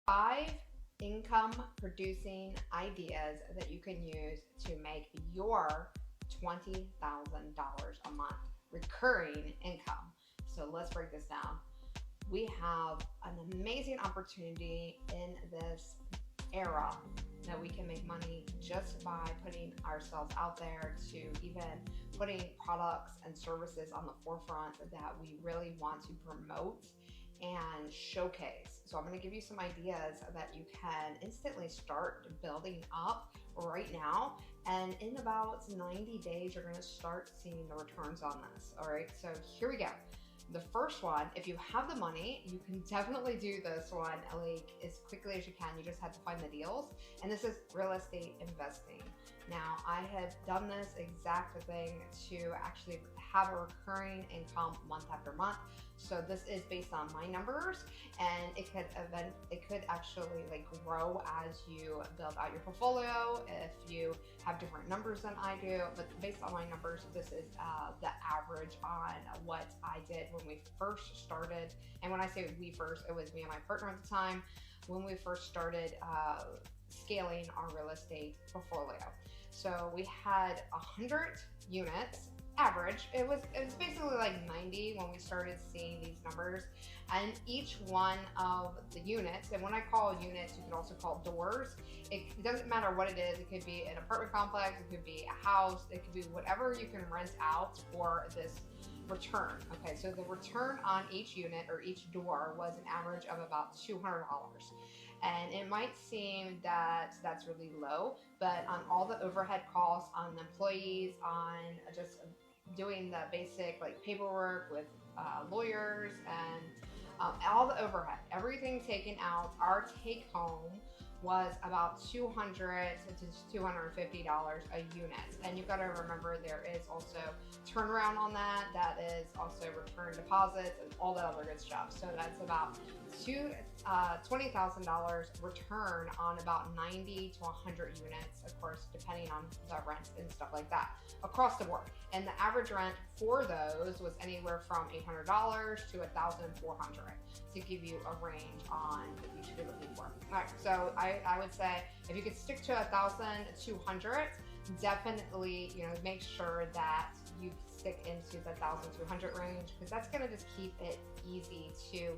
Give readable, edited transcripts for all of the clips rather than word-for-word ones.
5 income producing ideas that you can use to make your $20,000 a month recurring income. So let's break this down. We have an amazing opportunity in this era that we can make money just by putting ourselves out there, to even putting products and services on the forefront that we really want to promote and showcase. So I'm going to give you some ideas that you can instantly start building up right now. And in about 90 days, you're going to start seeing the returns on this. All right. So here we go. The first one, if you have the money, you can definitely do this one like as quickly as you can. You just have to find the deals. And this is real estate investing. Now, I have done this exact thing to actually have a recurring income month after month. So this is based on my numbers, and it could actually like grow as you build out your portfolio if you have different numbers than I do. But based on my numbers, this is the average on what I did when we first started. And when I say we first, it was me and my partner at the time when we first started scaling our real estate portfolio. So we had 100 units average. It was basically like 90 when we started seeing these numbers. And each one of the units, and when I call units, you can also call doors. It doesn't matter what it is. It could be an apartment complex, it could be a house, it could be whatever you can rent out for this return. Okay, so the return on each unit or each door was an average of about $200. And it might seem that that's really low, but on all the overhead costs, on the employees, on just doing the basic like paperwork with lawyers and all the overhead, everything taken out, our take home was about $200 to $250 a unit. And you've got to remember there is also turnaround on that. That is also return deposits and all that other good stuff. So that's about $20,000 return on about 90 to 100 units, of course, depending on the rent and stuff like that across the board. And the average rent for those was anywhere from $800 to $1,400 to give you a range on what you should be looking for. All right, so I would say if you could stick to 1,200, definitely make sure that you stick into the 1,200 range, because that's going to just keep it easy to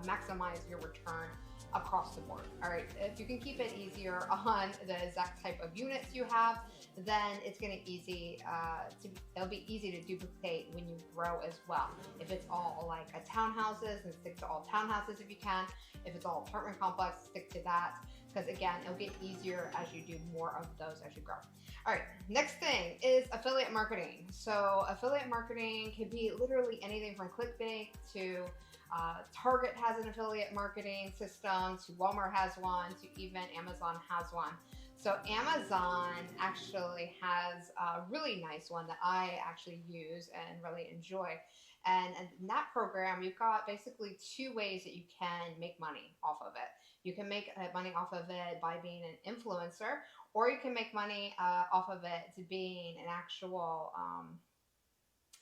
maximize your return across the board. All right, if you can keep it easier on the exact type of units you have, then it's going to it'll be easy to duplicate when you grow as well. If it's all like a townhouses, then stick to all townhouses if you can. If it's all apartment complex, stick to that, because again, it'll get easier as you do more of those as you grow. All right, next thing is affiliate marketing. So affiliate marketing can be literally anything from ClickBank to Target has an affiliate marketing system, to Walmart has one, to even Amazon has one. So Amazon actually has a really nice one that I actually use and really enjoy. And in that program, you've got basically two ways that you can make money off of it. You can make money off of it by being an influencer, or you can make money off of it to being an actual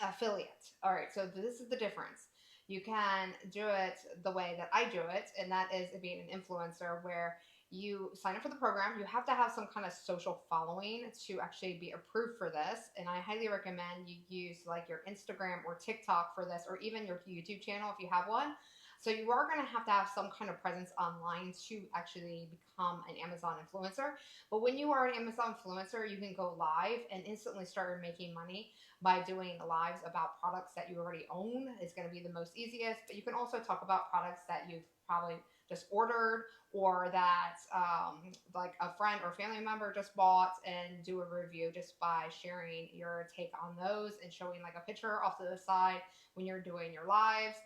affiliate. All right, so this is the difference. You can do it the way that I do it, and that is being an influencer, where you sign up for the program. You have to have some kind of social following to actually be approved for this. And I highly recommend you use like your Instagram or TikTok for this, or even your YouTube channel if you have one. So you are going to have some kind of presence online to actually become an Amazon influencer. But when you are an Amazon influencer, you can go live and instantly start making money by doing lives about products that you already own. It's going to be the most easiest. But you can also talk about products that you've probably just ordered, or that like a friend or family member just bought, and do a review just by sharing your take on those and showing like a picture off to the side when you're doing your lives.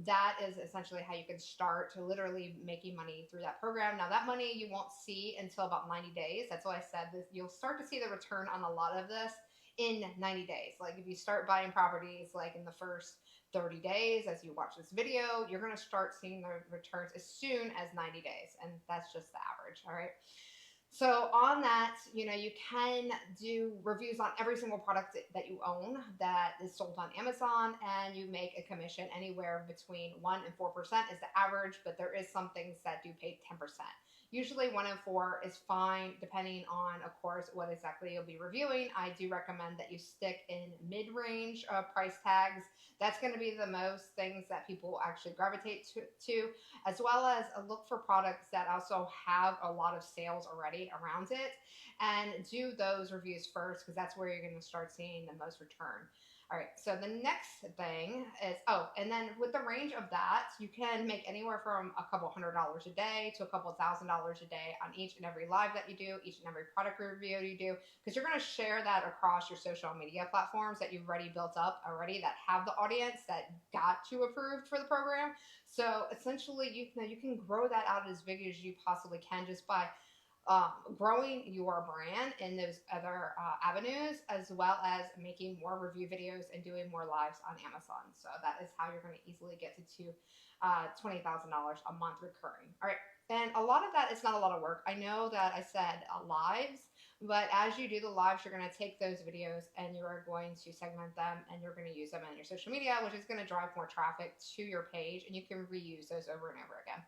That is essentially how you can start to literally making money through that program. Now that money you won't see until about 90 days. That's why I said this. You'll start to see the return on a lot of this in 90 days. Like if you start buying properties like in the first 30 days as you watch this video, you're going to start seeing the returns as soon as 90 days. And that's just the average. All right. So on that, you can do reviews on every single product that you own that is sold on Amazon, and you make a commission anywhere between 1% and 4% is the average, but there is some things that do pay 10%. Usually 1 and 4 is fine, depending on, of course, what exactly you'll be reviewing. I do recommend that you stick in mid-range price tags. That's going to be the most things that people actually gravitate to, as well as look for products that also have a lot of sales already around it, and do those reviews first, because that's where you're going to start seeing the most return. All right, so the next thing is, and then with the range of that, you can make anywhere from a couple $100 a day to a couple $1,000 a day on each and every live that you do, each and every product review you do, because you're going to share that across your social media platforms that you've already built up already, that have the audience that got you approved for the program. So essentially, you can grow that out as big as you possibly can, just by growing your brand in those other avenues, as well as making more review videos and doing more lives on Amazon. So that is how you're going to easily get to $20,000 a month recurring. All right. And a lot of that is not a lot of work. I know that I said lives, but as you do the lives, you're going to take those videos and you are going to segment them, and you're going to use them in your social media, which is going to drive more traffic to your page, and you can reuse those over and over again.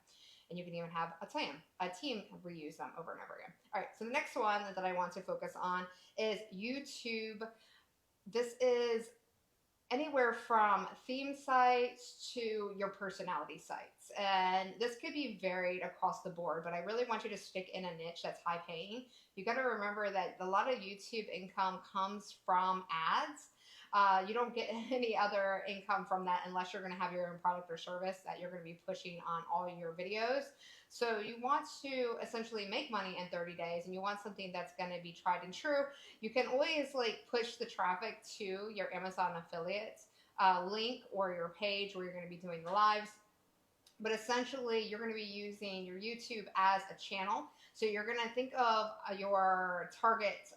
And you can even have a team reuse them over and over again. All right, so the next one that I want to focus on is YouTube. This is anywhere from theme sites to your personality sites. And this could be varied across the board, but I really want you to stick in a niche that's high paying. You got to remember that a lot of YouTube income comes from ads. You don't get any other income from that unless you're going to have your own product or service that you're going to be pushing on all your videos. So you want to essentially make money in 30 days, and you want something that's going to be tried and true. You can always push the traffic to your Amazon affiliate link or your page where you're going to be doing the lives. But essentially, you're going to be using your YouTube as a channel. So you're going to think of your target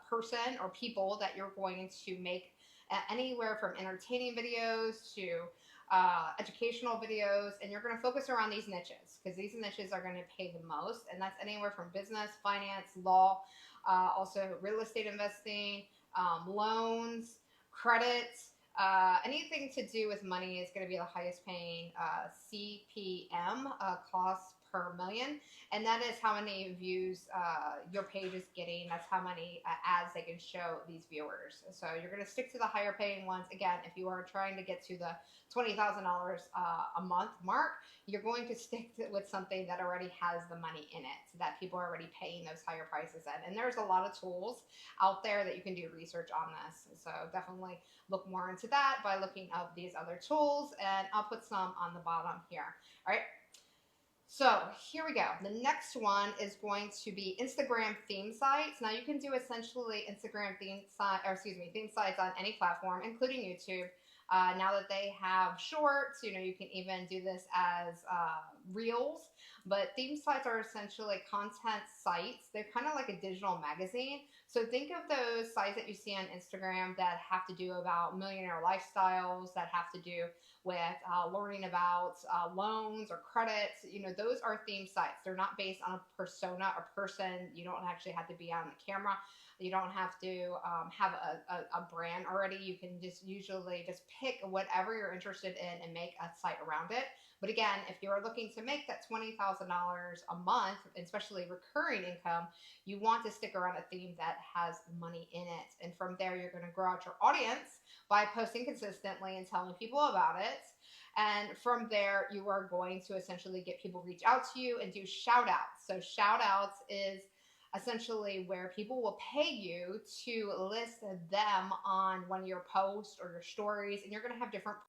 person or people that you're going to make anywhere from entertaining videos to educational videos, and you're going to focus around these niches, because these niches are going to pay the most, and that's anywhere from business, finance, law, also real estate investing, loans, credits. Anything to do with money is going to be the highest paying CPM, cost per million, and that is how many views your page is getting. That's how many ads they can show these viewers. So you're going to stick to the higher paying ones. Again, if you are trying to get to the $20,000 a month mark, you're going to stick with something that already has the money in it, so that people are already paying those higher prices in. And there's a lot of tools out there that you can do research on this. So definitely look more into that by looking up these other tools, and I'll put some on the bottom here. All right. So here we go. The next one is going to be Instagram theme sites. Now you can do essentially Instagram theme sites on any platform, including YouTube. Now that they have shorts, you can even do this as reels. But theme sites are essentially content sites. They're kind of like a digital magazine. So think of those sites that you see on Instagram that have to do about millionaire lifestyles, that have to do with learning about loans or credits. Those are theme sites. They're not based on a persona or person. You don't actually have to be on the camera. You don't have to have a brand already. You can usually just pick whatever you're interested in and make a site around it. But again, if you're looking to make that $20,000 a month, especially recurring income, you want to stick around a theme that has money in it. And from there, you're going to grow out your audience by posting consistently and telling people about it. And from there, you are going to essentially get people reach out to you and do shout outs. So shout outs is essentially where people will pay you to list them on one of your posts or your stories, and you're going to have different